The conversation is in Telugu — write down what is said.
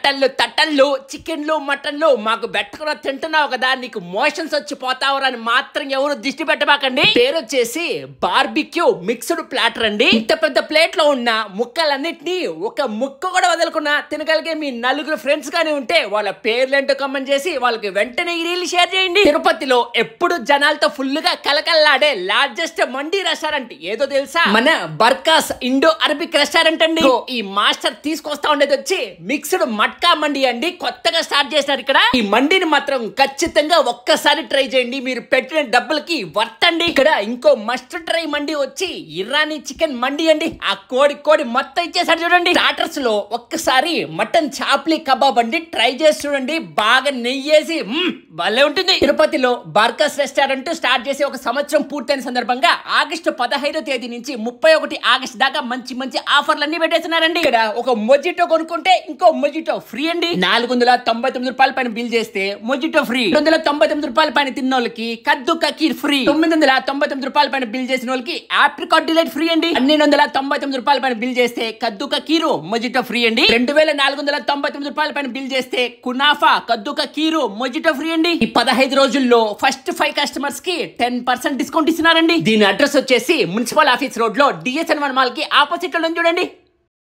తట్టళ్ళు చికెన్లు మటన్లు మాకు బెట్టకున్న తింటున్నావు కదా, నీకు మోషన్స్ వచ్చి పోతావురా అని మాత్రం ఎవరు దిష్టి పెట్టబాకండి. పేరు వచ్చేసి బార్బిక్యూ మిక్స్డ్ ప్లాటర్ అండి. ఇంత పెద్ద ప్లేట్ లో ఉన్న ముక్కలన్నిటినీ ఒక ముక్క కూడా వదలకుండా తినగలిగే మీ నలుగురు ఫ్రెండ్స్ గానీ ఉంటే వాళ్ళ పేర్లేంటో కామెంట్ చేసి వాళ్ళకి వెంటనే ఈ రీల్ షేర్ చేయండి. తిరుపతిలో ఎప్పుడు జనాలతో ఫుల్ గా కలకల్లాడే లార్జెస్ట్ మండీ రెస్టారెంట్ ఏదో తెలుసా? మన బర్కాస్ ఇండో అరబిక్ రెస్టారెంట్ అండి. ఈ మాస్టర్ తీసుకొస్తా ఉండేది వచ్చి మిక్స్డ్ మట్కా మండి అండి. కొత్తగా స్టార్ట్ చేసినారు ఇక్కడ. ఈ మండిని మాత్రం ఖచ్చితంగా ఒక్కసారి ట్రై చేయండి, మీరు పెట్టిన డబ్బులకి వర్త్ అండి. ఇక్కడ ఇంకో మస్ట్ ట్రై మండి వచ్చి ఇరానీ చికెన్ మండి అండి. ఆ కోడి మొత్తం ఇచ్చేసాడు చూడండి. స్టార్టర్స్ లో ఒక్కసారి మటన్ చాప్లీ కబాబ్ అండి ట్రై చేసి చూడండి, బాగా నెయ్యేసి భలే ఉంటుంది. తిరుపతిలో బార్కాస్ రెస్టారెంట్ స్టార్ట్ చేసి ఒక సంవత్సరం పూర్తయిన సందర్భంగా ఆగస్టు 15వ తేదీ నుంచి 31 ఆగస్టు దాకా మంచి మంచి ఆఫర్లన్నీ పెట్టేస్తున్నారండి. ఇక్కడ ఒక మొజిటో కొనుక్కుంటే ఇంకో మొజిటో ఫ్రీ అండి. 499 రూపాయల పైన బిల్ చేస్తే మొజిటో ఫ్రీ. 299 రూపాయల పైన తిన్న వాళ్ళకి కద్దు కకీర్ ఫ్రీ. 999 రూపాయల పైన బిల్ చేసిన వాళ్ళకి ఆప్రికాట్ డిలైట్ ఫ్రీ అండి. 1299 రూపాయల పైన బిల్ చేస్తే కద్దు కకీరు మొజిటో ఫ్రీ అండి. 2499 రూపాయల పైన బిల్ చేస్తే కునాఫా కద్దు కకీరు మొజిటో ఫ్రీ అండి. ఈ 15 రోజుల్లో ఫస్ట్ 5 కస్టమర్స్ కి 10% డిస్కౌంట్ ఇస్తున్నారండి. దీని అడ్రస్ వచ్చేసి మున్సిపల్ ఆఫీస్ రోడ్ లో DSN 1 మాల్ కి ఆపోజిట్ లో చూడండి.